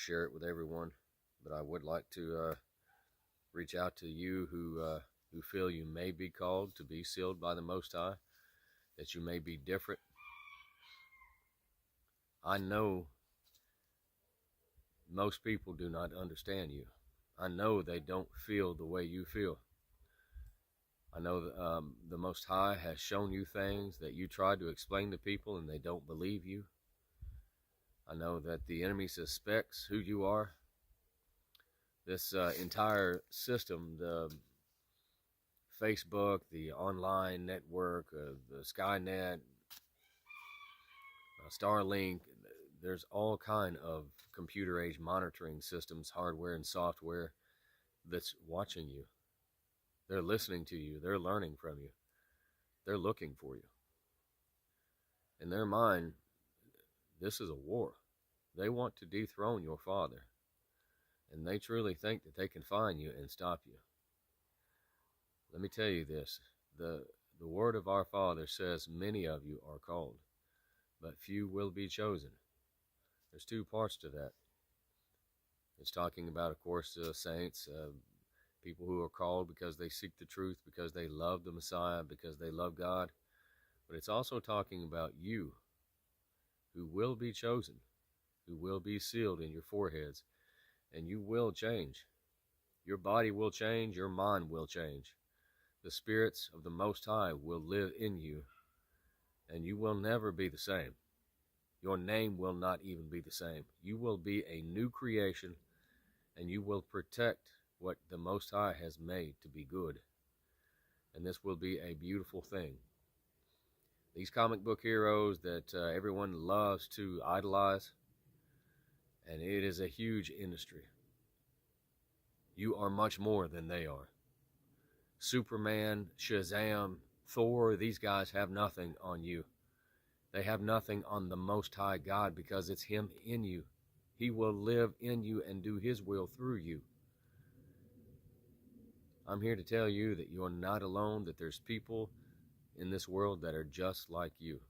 share it with everyone, but I would like to reach out to you who feel you may be called to be sealed by the Most High, that you may be different. I know most people do not understand you. I know they don't feel the way you feel. I know that the Most High has shown you things that you tried to explain to people and they don't believe you. I know that the enemy suspects who you are. This entire system, the Facebook, the online network, the Skynet, Starlink, there's all kind of computer age monitoring systems, hardware and software that's watching you. They're listening to you. They're learning from you. They're looking for you. In their mind, this is a war. They want to dethrone your father. And they truly think that they can find you and stop you. Let me tell you this. The word of our Father says many of you are called, but few will be chosen. There's two parts to that. It's talking about, of course, saints, people who are called because they seek the truth, because they love the Messiah, because they love God. But it's also talking about you, who will be chosen, who will be sealed in your foreheads, and you will change. Your body will change, your mind will change. The spirits of the Most High will live in you, and you will never be the same. Your name will not even be the same. You will be a new creation, and you will protect what the Most High has made to be good. And this will be a beautiful thing. These comic book heroes that everyone loves to idolize, and it is a huge industry. You are much more than they are. Superman, Shazam, Thor, these guys have nothing on you. They have nothing on the Most High God, because it's Him in you. He will live in you and do His will through you. I'm here to tell you that you're not alone, that there's people in this world that are just like you.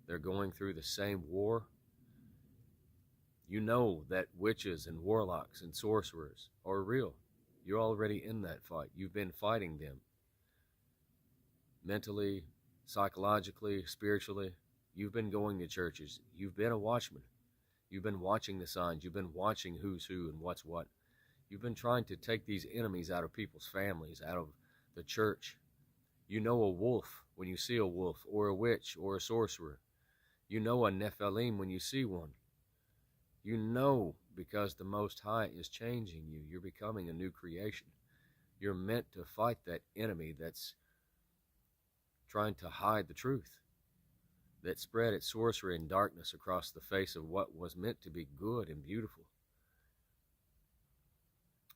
They're going through the same war. You know that witches and warlocks and sorcerers are real. You're already in that fight. You've been fighting them. Mentally, psychologically, spiritually. You've been going to churches. You've been a watchman. You've been watching the signs. You've been watching who's who and what's what. You've been trying to take these enemies out of people's families, out of the church. You know a wolf when you see a wolf, or a witch, or a sorcerer. You know a Nephilim when you see one. You know, because the Most High is changing you. You're becoming a new creation. You're meant to fight that enemy that's trying to hide the truth, that spread its sorcery and darkness across the face of what was meant to be good and beautiful.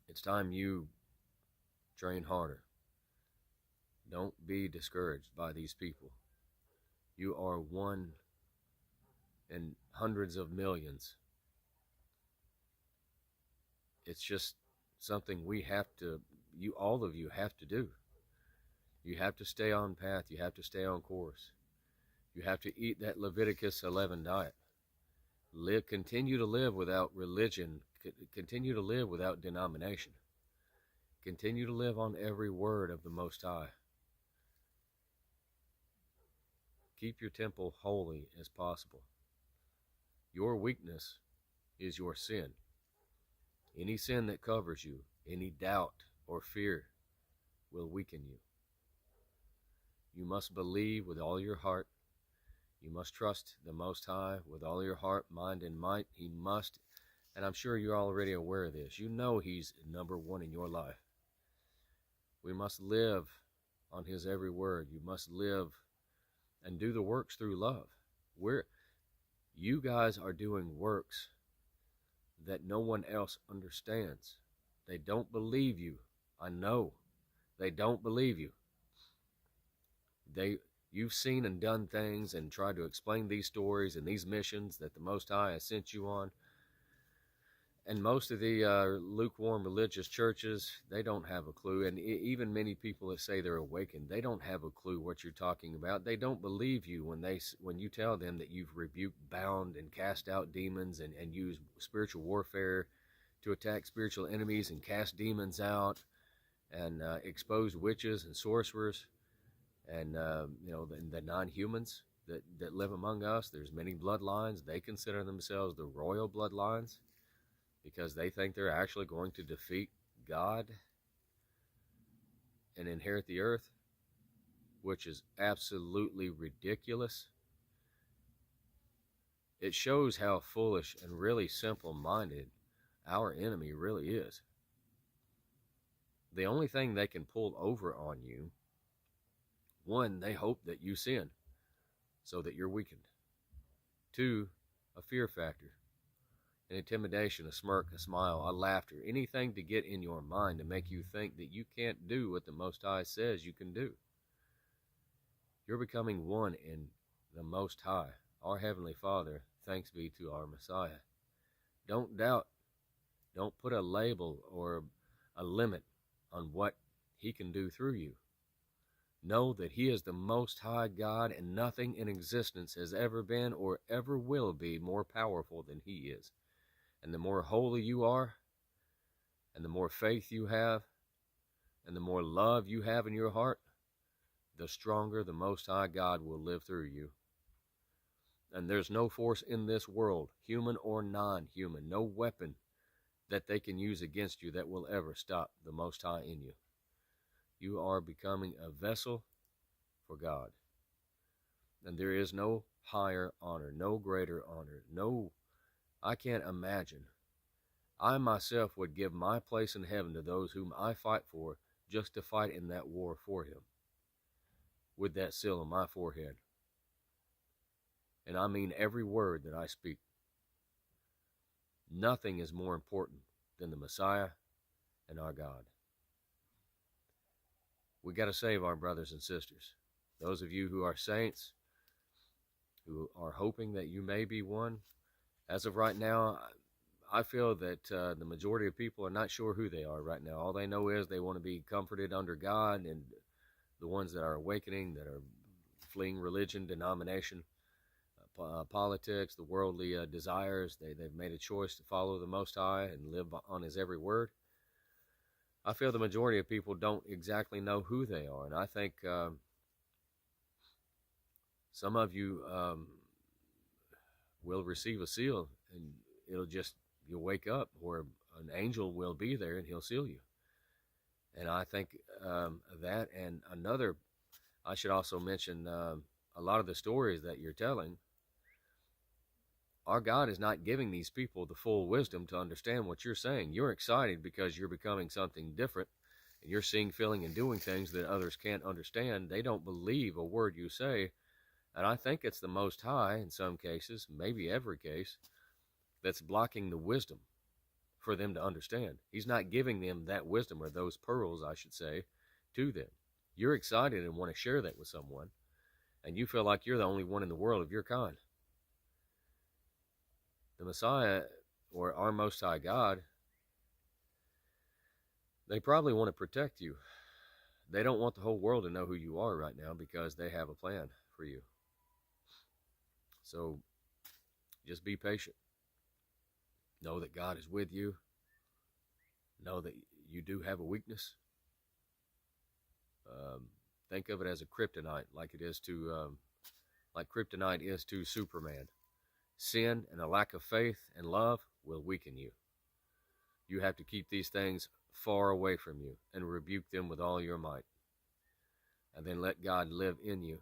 It's time you train harder. Don't be discouraged by these people. You are one in hundreds of millions. It's just something we have to, all of you have to do. You have to stay on path. You have to stay on course. You have to eat that Leviticus 11 diet. Continue to live without religion. Continue to live without denomination. Continue to live on every word of the Most High. Keep your temple holy as possible. Your weakness is your sin. Any sin that covers you, any doubt or fear, will weaken you. You must believe with all your heart. You must trust the Most High with all your heart, mind, and might. He must, and I'm sure you're already aware of this. You know He's number one in your life. We must live on His every word. You must live and do the works through love. You guys are doing works that no one else understands. They don't believe you. I know. They don't believe you. You've seen and done things and tried to explain these stories and these missions that the Most High has sent you on. And most of the lukewarm religious churches, they don't have a clue. And even many people that say they're awakened, they don't have a clue what you're talking about. They don't believe you when you tell them that you've rebuked, bound, and cast out demons and used spiritual warfare to attack spiritual enemies and cast demons out and expose witches and sorcerers and the non-humans that live among us. There's many bloodlines. They consider themselves the royal bloodlines because they think they're actually going to defeat God and inherit the earth, which is absolutely ridiculous. It shows how foolish and really simple-minded our enemy really is. The only thing they can pull over on you, one, they hope that you sin so that you're weakened. Two, a fear factor, an intimidation, a smirk, a smile, a laughter, anything to get in your mind to make you think that you can't do what the Most High says you can do. You're becoming one in the Most High, our Heavenly Father, thanks be to our Messiah. Don't doubt. Don't put a label or a limit on what He can do through you. Know that He is the Most High God, and nothing in existence has ever been or ever will be more powerful than He is. And the more holy you are, and the more faith you have, and the more love you have in your heart, the stronger the Most High God will live through you. And there's no force in this world, human or non-human, no weapon that they can use against you that will ever stop the Most High in you. You are becoming a vessel for God. And there is no higher honor, no greater honor, no, I can't imagine. I myself would give my place in heaven to those whom I fight for just to fight in that war for Him, with that seal on my forehead. And I mean every word that I speak. Nothing is more important than the Messiah and our God. We got to save our brothers and sisters. Those of you who are saints, who are hoping that you may be one, as of right now, I feel that the majority of people are not sure who they are right now. All they know is they want to be comforted under God, and the ones that are awakening, that are fleeing religion, denomination, politics, the worldly desires, they've made a choice to follow the Most High and live on His every word. I feel the majority of people don't exactly know who they are, and I think some of you will receive a seal, and you'll wake up, or an angel will be there and he'll seal you. And I think that, and another, I should also mention a lot of the stories that you're telling, our God is not giving these people the full wisdom to understand what you're saying. You're excited because you're becoming something different, and you're seeing, feeling, and doing things that others can't understand. They don't believe a word you say, and I think it's the Most High in some cases, maybe every case, that's blocking the wisdom for them to understand. He's not giving them that wisdom, or those pearls, I should say, to them. You're excited and want to share that with someone, and you feel like you're the only one in the world of your kind. The Messiah, or our Most High God, they probably want to protect you. They don't want the whole world to know who you are right now because they have a plan for you. So just be patient. Know that God is with you. Know that you do have a weakness. Think of it as a kryptonite, like kryptonite is to Superman. Sin and a lack of faith and love will weaken you. You have to keep these things far away from you and rebuke them with all your might. And then let God live in you,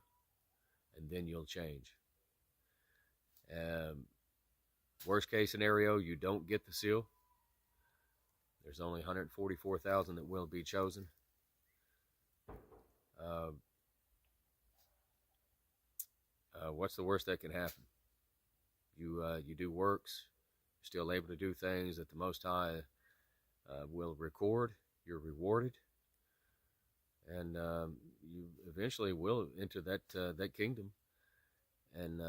and then you'll change. Worst case scenario, you don't get the seal. There's only 144,000 that will be chosen. What's the worst that can happen? You do works, you're still able to do things that the Most High will record. You're rewarded, and you eventually will enter that kingdom. And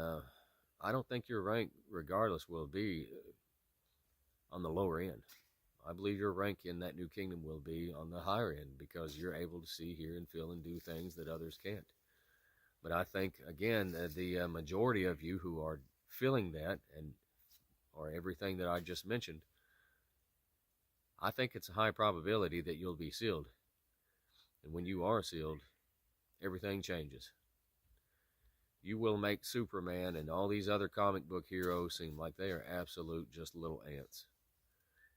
I don't think your rank, regardless, will be on the lower end. I believe your rank in that new kingdom will be on the higher end because you're able to see, hear, and feel and do things that others can't. But I think, again, the majority of you who are feeling that and or everything that I just mentioned, I think it's a high probability that you'll be sealed. And when you are sealed, everything changes. You will make Superman and all these other comic book heroes seem like they are absolute just little ants.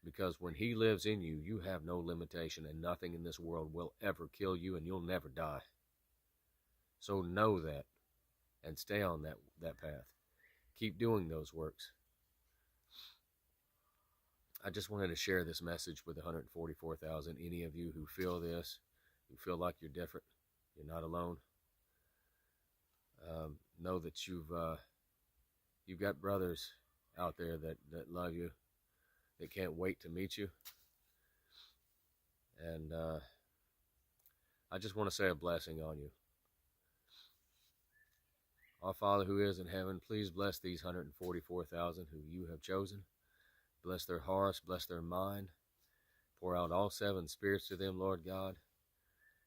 Because when he lives in you, you have no limitation, and nothing in this world will ever kill you, and you'll never die. So know that and stay on that path. Keep doing those works. I just wanted to share this message with 144,000. Any of you who feel this, who feel like you're different, you're not alone. Know that you've got brothers out there that love you, that can't wait to meet you. And I just want to say a blessing on you. Our Father who is in heaven, please bless these 144,000 who you have chosen. Bless their hearts, bless their mind. Pour out all seven spirits to them, Lord God,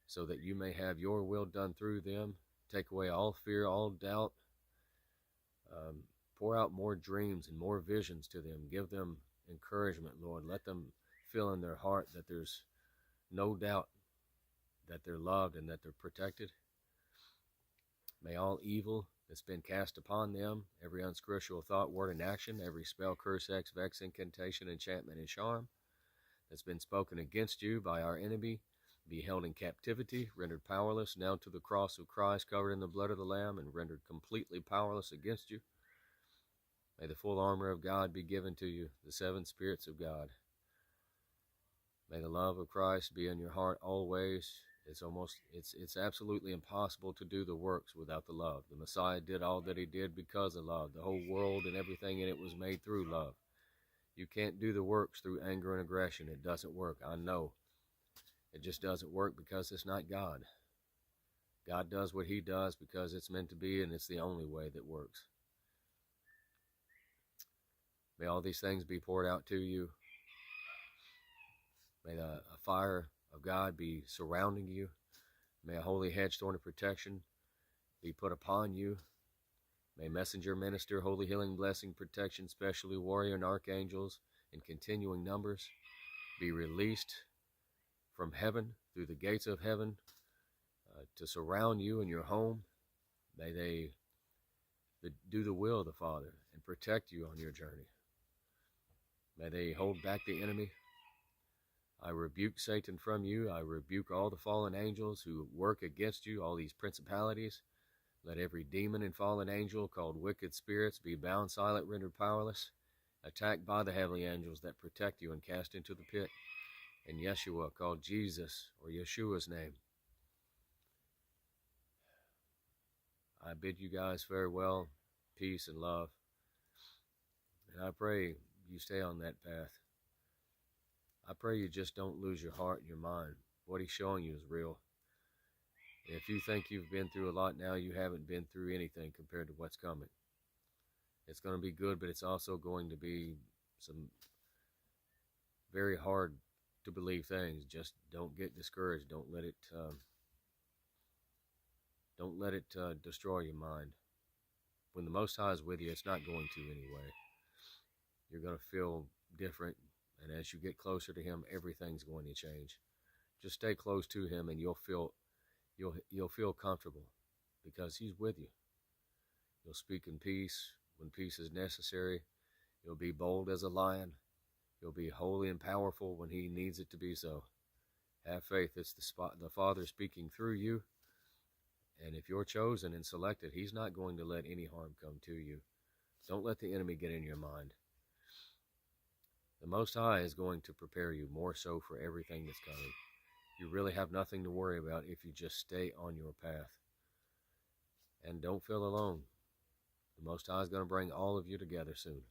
so that you may have your will done through them. Take away all fear, all doubt. Pour out more dreams and more visions to them. Give them encouragement, Lord. Let them feel in their heart that there's no doubt that they're loved and that they're protected. May all evil that's been cast upon them, every unscriptural thought, word, and action, every spell, curse, hex, vex, incantation, enchantment, and charm that's been spoken against you by our enemy, be held in captivity, rendered powerless, nailed to the cross of Christ, covered in the blood of the Lamb, and rendered completely powerless against you. May the full armor of God be given to you, the seven spirits of God. May the love of Christ be in your heart always. It's absolutely impossible to do the works without the love. The Messiah did all that he did because of love. The whole world and everything in it was made through love. You can't do the works through anger and aggression. It doesn't work. I know. It just doesn't work because it's not God. God does what he does because it's meant to be, and it's the only way that works. May all these things be poured out to you. May a fire of God be surrounding you. May a holy hedge, thorn of protection be put upon you. May messenger, minister, holy healing, blessing, protection, specially warrior and archangels in continuing numbers be released from heaven through the gates of heaven to surround you and your home. May they do the will of the Father and protect you on your journey. May they hold back the enemy. I rebuke Satan from you. I rebuke all the fallen angels who work against you, all these principalities. Let every demon and fallen angel called wicked spirits be bound, silent, rendered powerless, attacked by the heavenly angels that protect you and cast into the pit. In Yeshua, called Jesus, or Yeshua's name. I bid you guys farewell, peace and love. And I pray you stay on that path. I pray you just don't lose your heart and your mind. What he's showing you is real. If you think you've been through a lot now, you haven't been through anything compared to what's coming. It's going to be good, but it's also going to be some very hard to believe things. Just don't get discouraged. Don't let it destroy your mind. When the Most High is with you, it's not going to anyway. You're going to feel different, and as you get closer to him, everything's going to change. Just stay close to him, and you'll feel comfortable because he's with you. You'll speak in peace when peace is necessary. You'll be bold as a lion. You'll be holy and powerful when he needs it to be so. Have faith. It's the Father speaking through you. And if you're chosen and selected, he's not going to let any harm come to you. Don't let the enemy get in your mind. The Most High is going to prepare you more so for everything that's coming. You really have nothing to worry about if you just stay on your path. And don't feel alone. The Most High is going to bring all of you together soon.